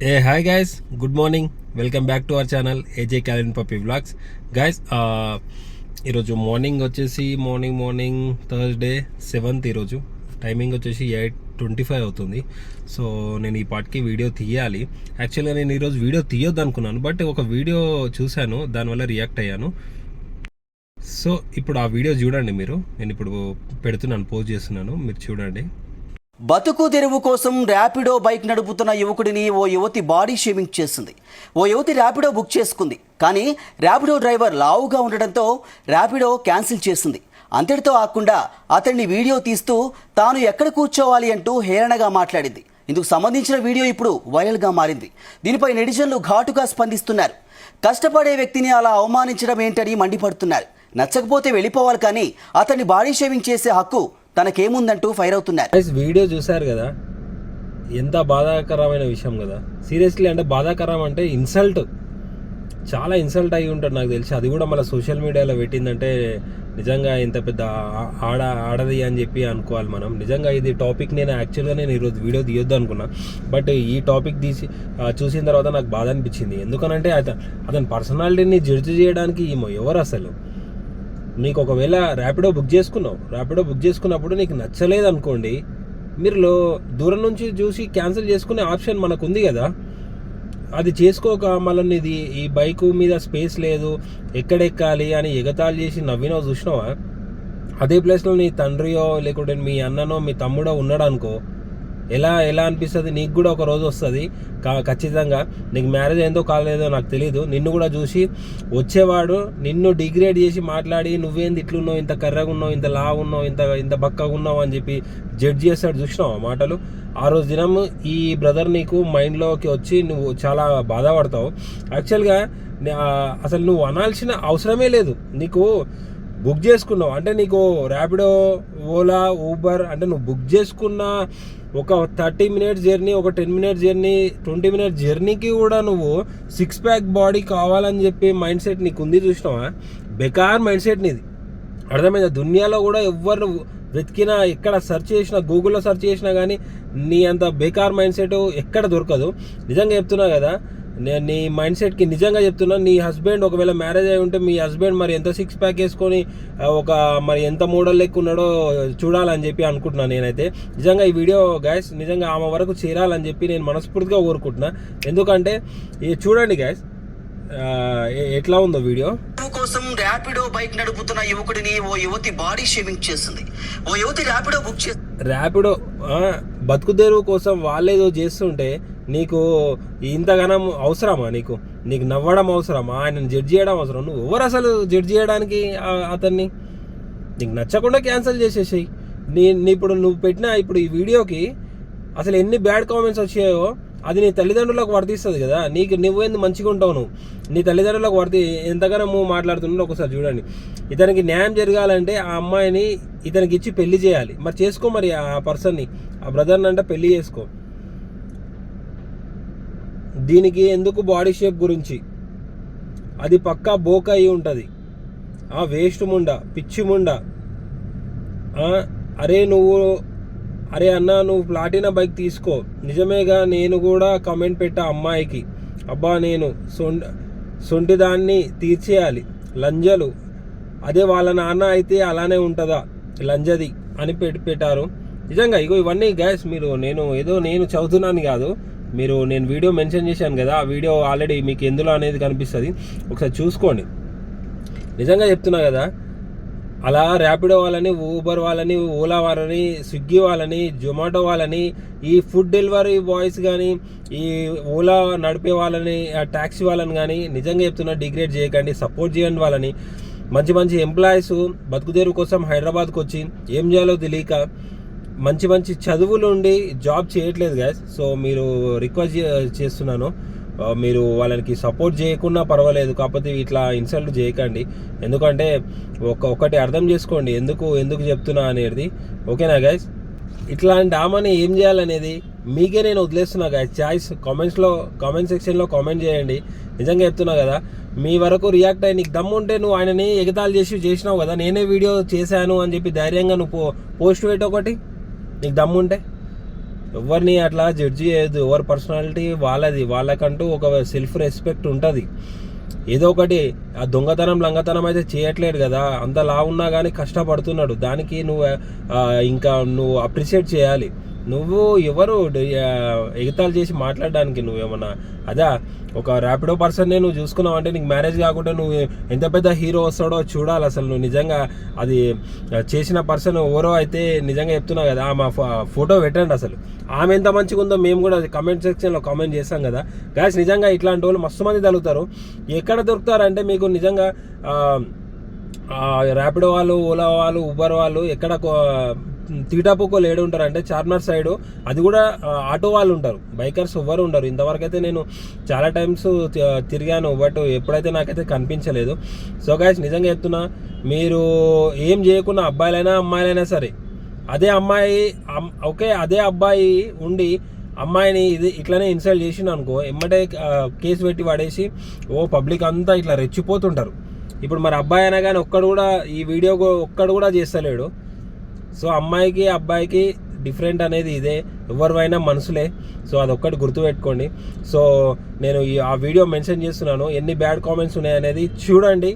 A hi guys, good morning. Welcome back to our channel AJ Kaylin puppy vlogs. Guys, ఈరోజు morning వచ్చేసి morning Thursday 7th. ఈరోజు timing వచ్చేసి 8:25 అవుతుంది. So నేను ఈ పాటికి వీడియో తీయాలి. యాక్చువల్గా నేను ఈరోజు వీడియో తీయొద్దు అనుకున్నాను, బట్ ఒక వీడియో చూశాను, దానివల్ల రియాక్ట్ అయ్యాను. సో ఇప్పుడు ఆ వీడియో చూడండి మీరు. నేను ఇప్పుడు పెడుతున్నాను, పోస్ట్ చేస్తున్నాను, మీరు చూడండి. బతుకు తెరువు కోసం ర్యాపిడో బైక్ నడుపుతున్న యువకుడిని ఓ యువతి బాడీ షేమింగ్ చేసింది. ఓ యువతి ర్యాపిడో బుక్ చేసుకుంది, కానీ ర్యాపిడో డ్రైవర్ లావుగా ఉండడంతో ర్యాపిడో క్యాన్సిల్ చేసింది. అంతటితో ఆకుండా అతన్ని వీడియో తీస్తూ తాను ఎక్కడ కూర్చోవాలి అంటూ హేళనగా మాట్లాడింది. ఇందుకు సంబంధించిన వీడియో ఇప్పుడు వైరల్గా మారింది. దీనిపై నెటిజన్లు ఘాటుగా స్పందిస్తున్నారు. కష్టపడే వ్యక్తిని అలా అవమానించడం ఏంటని మండిపడుతున్నారు. నచ్చకపోతే వెళ్ళిపోవాలి, కానీ అతన్ని బాడీ షేవింగ్ చేసే హక్కు తనకేముందంటూ ఫైర్ అవుతున్నారు. వీడియో చూశారు కదా, ఎంత బాధాకరమైన విషయం కదా. సీరియస్లీ, అంటే బాధాకరం అంటే ఇన్సల్ట్, చాలా ఇన్సల్ట్ అయ్యి ఉంటుంది నాకు తెలిసి. అది కూడా మన సోషల్ మీడియాలో పెట్టిందంటే నిజంగా ఇంత పెద్ద ఆడది అని చెప్పి అనుకోవాలి మనం. నిజంగా ఇది టాపిక్ నేను యాక్చువల్గా ఈరోజు వీడియో తీయొద్దు అనుకున్నా, బట్ ఈ టాపిక్ చూసిన తర్వాత నాకు బాధ అనిపించింది. ఎందుకనంటే అతని పర్సనాలిటీని జడ్జి చేయడానికి ఎవరు అసలు? నీకు ఒకవేళ ర్యాపిడో బుక్ చేసుకున్నప్పుడు నీకు నచ్చలేదు అనుకోండి, మీరు దూరం నుంచి చూసి క్యాన్సిల్ చేసుకునే ఆప్షన్ మనకు ఉంది కదా. అది చేసుకోక మళ్ళీ ఇది ఈ బైకు మీద స్పేస్ లేదు, ఎక్కడెక్కాలి అని ఎగతాళి చేసి నవ్వినో చూసినావా? అదే ప్లేస్లో నీ తండ్రియో లేకుంటే మీ అన్ననో మీ తమ్ముడో ఉన్నాడు అనుకో, ఎలా అనిపిస్తుంది? నీకు కూడా ఒక రోజు వస్తుంది ఖచ్చితంగా. నీకు మ్యారేజ్ అయిందో కాలేదో నాకు తెలీదు, నిన్ను కూడా చూసి వచ్చేవాడు నిన్ను డిగ్రేడ్ చేసి మాట్లాడి నువ్వేంది ఇట్లున్నావు, ఇంత కర్రగా ఉన్నావు, ఇంత లావు ఉన్నావు, ఇంత బక్కగా ఉన్నావు అని చెప్పి జడ్జ్ చేస్తాడు. చూసినావు ఆ మాటలు? ఆ రోజు దినం ఈ బ్రదర్ నీకు మైండ్లోకి వచ్చి నువ్వు చాలా బాధపడతావు. యాక్చువల్గా అసలు నువ్వు అనాల్సిన అవసరమే లేదు. నీకు బుక్ చేసుకున్నావు అంటే నీకు ర్యాపిడో, ఓలా, ఊబర్ అంటే నువ్వు బుక్ చేసుకున్న ఒక 30 minutes జర్నీ, ఒక 10 minutes జర్నీ, 20 minutes జర్నీకి కూడా నువ్వు 6-pack బాడీ కావాలని చెప్పి మైండ్ సెట్ నీకు ఉంది. చూసినావా? బెకార్ మైండ్ సెట్ నీది. అర్థమైందా? దునియాలో కూడా ఎవరు వెతికినా, ఎక్కడ సెర్చ్ చేసినా, గూగుల్లో సెర్చ్ చేసినా కానీ నీ అంత బేకార్ మైండ్ సెట్ ఎక్కడ దొరకదు. నిజంగా చెప్తున్నా కదా, నేను నీ మైండ్ సెట్కి నిజంగా చెప్తున్నా. నీ హస్బెండ్ ఒకవేళ మ్యారేజ్ అయి ఉంటే మీ హస్బెండ్ మరి ఎంత 6-pack వేసుకొని మరి ఎంత మోడల్ లెక్క ఉన్నాడో చూడాలని చెప్పి అనుకుంటున్నాను నేనైతే. నిజంగా ఈ వీడియో గైస్ నిజంగా ఆమె వరకు చేరాలని చెప్పి నేను మనస్ఫూర్తిగా కోరుకుంటున్నా. ఎందుకంటే చూడండి గైస్ ఎట్లా ఉందో వీడియో. కోసం ర్యాపిడో బైక్ నడుపుతున్న యువకుడిని ఓ యువతి బాడీ షేవింగ్ చేసింది. ఓ యువతి ర్యాపిడో బుక్ చేసింది. ర్యాపిడో బతుకు తెరువు కోసం వాళ్ళేదో చేస్తుంటే నీకు ఇంతగానం అవసరమా? నీకు నవ్వడం అవసరమా? ఆయనను జడ్జి చేయడం అవసరం? నువ్వు ఎవరు అసలు జడ్జి చేయడానికి అతన్ని? నీకు నచ్చకుండా క్యాన్సిల్ చేసేసాయి. ఇప్పుడు నువ్వు పెట్టిన ఈ వీడియోకి అసలు ఎన్ని బ్యాడ్ కామెంట్స్ వచ్చాయో అది నీ తల్లిదండ్రులకు వర్తిస్తుంది కదా. నువ్వేంది మంచిగా ఉంటావు, నువ్వు నీ తల్లిదండ్రులకు ఎంతగానో నువ్వు మాట్లాడుతున్నావు ఒకసారి చూడండి. ఇతనికి న్యాయం జరగాలంటే ఆ అమ్మాయిని ఇతనికి ఇచ్చి పెళ్లి చేయాలి. మరి చేసుకో, మరి ఆ పర్సన్ని, ఆ బ్రదర్ని అంటే పెళ్లి చేసుకో. దీనికి ఎందుకు బాడీ షేప్ గురించి? అది పక్కా బోక అయి ఉంటుంది. వేస్ట్ ముండ, పిచ్చి ముండ. అరే అన్న, నువ్వు ప్లాటినా బైక్ తీసుకో. నిజమేగా, నేను కూడా కమెంట్ పెట్టా అమ్మాయికి, అబ్బా నేను సొంటిదాన్ని తీర్చేయాలి, లంజలు. అదే వాళ్ళ నాన్న అయితే అలానే ఉంటుందా లంజది అని పెట్టారు. నిజంగా ఇవన్నీ గ్యాస్ నేను చదువుతున్నాను కాదు, నేను వీడియో మెన్షన్ చేశాను కదా, ఆ వీడియో ఆల్రెడీ మీకు ఎందులో అనేది కనిపిస్తుంది, ఒకసారి చూసుకోండి. నిజంగా చెప్తున్నా కదా, అలా ర్యాపిడో వాళ్ళని, ఊబర్ వాళ్ళని, ఓలా వాళ్ళని, స్విగ్గీ వాళ్ళని, జొమాటో వాళ్ళని, ఈ ఫుడ్ డెలివరీ బాయ్స్ కానీ, ఈ ఓలా నడిపే వాళ్ళని, ట్యాక్సీ వాళ్ళని కానీ నిజంగా చెప్తున్నా డిగ్రేడ్ చేయకండి, సపోర్ట్ చేయండి వాళ్ళని. మంచి ఎంప్లాయీస్ బతుకుదేరు కోసం హైదరాబాద్కి వచ్చి ఏం చేయాలో తెలియక మంచి చదువులు ఉండి జాబ్ చేయట్లేదు గ్యాస్. సో మీరు రిక్వెస్ట్ చేస్తున్నాను, మీరు వాళ్ళకి సపోర్ట్ చేయకున్నా పర్వాలేదు, కాకపోతే ఇట్లా ఇన్సల్ట్ చేయకండి. ఎందుకంటే ఒకటి అర్థం చేసుకోండి ఎందుకు చెప్తున్నా అనేది. ఓకేనా గైస్? ఇట్లాంటి ఆమెని ఏం చేయాలనేది మీకే నేను వదిలేస్తున్నా గైస్. చాయిస్ కామెంట్ సెక్షన్లో కామెంట్ చేయండి. నిజంగా చెప్తున్నా కదా, మీ వరకు రియాక్ట్ అయ్యి నీకు దమ్ము ఉంటే నువ్వు ఆయనని ఎగతాళి చేసినావు కదా, నేనే వీడియో చేశాను అని చెప్పి ధైర్యంగా నువ్వు పోస్ట్ పెట్టి ఒకటి, నీకు దమ్ముంటే ఎవరిని అట్లా జడ్జి చేయొద్దు. ఎవరి పర్సనాలిటీ వాళ్ళది, వాళ్ళకంటూ ఒక సెల్ఫ్ రెస్పెక్ట్ ఉంటుంది. ఏదో ఒకటి ఆ దొంగతనం లంగతనం అయితే చేయట్లేదు కదా, అంత లా ఉన్నా కానీ కష్టపడుతున్నాడు. దానికి నువ్వు ఇంకా నువ్వు అప్రిషియేట్ చేయాలి. నువ్వు ఎవరు ఎగతాళి చేసి మాట్లాడడానికి? నువ్వేమన్నా అదా ఒక ర్యాపిడో పర్సన్నే నువ్వు చూసుకున్నావు అంటే నీకు మ్యారేజ్ కాకుండా నువ్వు ఎంత పెద్ద హీరో వస్తాడో చూడాలి. అసలు నువ్వు నిజంగా అది చేసిన పర్సన్ ఎవరో అయితే నిజంగా చెప్తున్నావు కదా, మా ఫోటో పెట్టండి. అసలు ఆమె ఎంత మంచిగా ఉందో మేము కూడా కమెంట్ సెక్షన్లో కామెంట్ చేస్తాం కదా గాయస్. నిజంగా ఇట్లాంటి వాళ్ళు మస్తు మంది తగులుతారు. ఎక్కడ దొరుకుతారంటే మీకు నిజంగా ర్యాపిడో వాళ్ళు, ఓలా వాళ్ళు, ఉబర్ వాళ్ళు ఎక్కడ తీటాపుకో లేడు ఉంటారంటే చార్మినార్ సైడు, అది కూడా ఆటో వాళ్ళు ఉంటారు, బైకర్స్ ఎవ్వరు ఉండరు. ఇంతవరకు అయితే నేను చాలా టైమ్స్ తిరిగాను, బట్ ఎప్పుడైతే నాకైతే కనిపించలేదు. సో గైస్ నిజంగా చెప్తున్నా, మీరు ఏం చేయకున్నా అబ్బాయిలైనా అమ్మాయిలైనా సరే, అదే అమ్మాయి అదే అబ్బాయి ఉండి అమ్మాయిని ఇట్లానే ఇన్సల్ట్ చేసిండు అనుకో, ఎమ్మటే కేసు పెట్టి పడేసి పబ్లిక్ అంతా ఇట్లా రెచ్చిపోతుంటారు. ఇప్పుడు మరి అబ్బాయి అయినా కానీ ఈ వీడియో ఒక్కడు కూడా చేస్తలేడు. సో అమ్మాయికి అబ్బాయికి డిఫరెంట్ అనేది ఇదే, ఎవరివైనా మనసులే. సో అదొక్కటి గుర్తుపెట్టుకోండి. సో నేను ఆ వీడియో మెన్షన్ చేస్తున్నాను, ఎన్ని బ్యాడ్ కామెంట్స్ ఉన్నాయనేది చూడండి,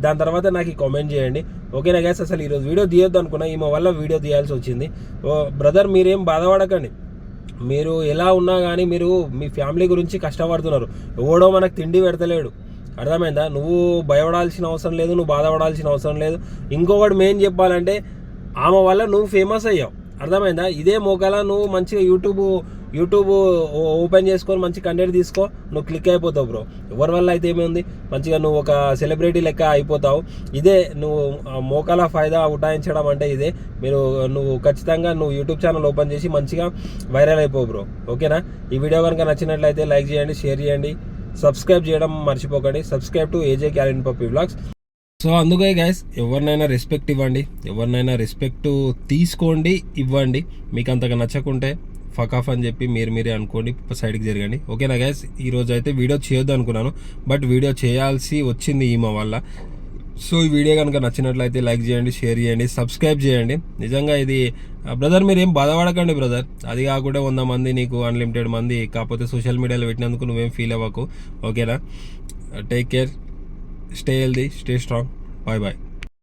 దాని తర్వాత నాకు ఈ కామెంట్ చేయండి. ఓకేనా గైస్? అసలు ఈరోజు వీడియో తీయొద్దు అనుకున్నా, ఈమె వల్ల వీడియో తీయాల్సి వచ్చింది. బ్రదర్ మీరేం బాధపడకండి, మీరు ఎలా ఉన్నా కానీ మీరు మీ ఫ్యామిలీ గురించి కష్టపడుతున్నారు. ఎవడో మనకు తిండి పెడతలేడు, అర్థమైందా? నువ్వు భయపడాల్సిన అవసరం లేదు, నువ్వు బాధపడాల్సిన అవసరం లేదు. ఇంకొకటి మెయిన్ చెప్పాలంటే, ఆమె వల్ల నువ్వు ఫేమస్ అయ్యావు, అర్థమైందా? ఇదే మోకాల నువ్వు మంచిగా యూట్యూబ్ ఓపెన్ చేసుకొని మంచి కంటెంట్ తీసుకో, నువ్వు క్లిక్ అయిపోతావు బ్రో. ఎవరి వల్ల అయితే ఏముంది, మంచిగా నువ్వు ఒక సెలబ్రిటీ లెక్క అయిపోతావు. ఇదే నువ్వు మోకాల ఫాయిదా ఉటాయించడం అంటే ఇదే. నువ్వు ఖచ్చితంగా నువ్వు యూట్యూబ్ ఛానల్ ఓపెన్ చేసి మంచిగా వైరల్ అయిపోవు బ్రో. ఓకేనా? ఈ వీడియో కనుక నచ్చినట్లయితే లైక్ చేయండి, షేర్ చేయండి, సబ్స్క్రైబ్ చేయడం మర్చిపోకండి. Subscribe to AJ Karen puppy vlogs. So అందుకే గైస్, ఎవరినైనా రెస్పెక్ట్ ఇవ్వండి, ఎవరినైనా రెస్పెక్ట్ తీసుకోండి, ఇవ్వండి. మీకు అంతగా నచ్చకుంటే ఫక్ ఆఫ్ అని చెప్పి మీరే అనుకోండి, సైడ్కి జరగండి. ఓకేనా గైస్? ఈరోజు అయితే వీడియో చేయొద్దు అనుకున్నాను, బట్ వీడియో చేయాల్సి వచ్చింది ఈమె వల్ల. సో ఈ వీడియో కనుక నచ్చినట్లయితే లైక్ చేయండి, షేర్ చేయండి, సబ్స్క్రైబ్ చేయండి. నిజంగా ఇది బ్రదర్ మీరేం బాధపడకండి బ్రదర్, అది కాకుండా 100 మంది నీకు అన్లిమిటెడ్ మంది, కాకపోతే సోషల్ మీడియాలో పెట్టినందుకు నువ్వేం ఫీల్ అవ్వకు. ఓకేనా? Take care, stay healthy, stay strong, bye bye.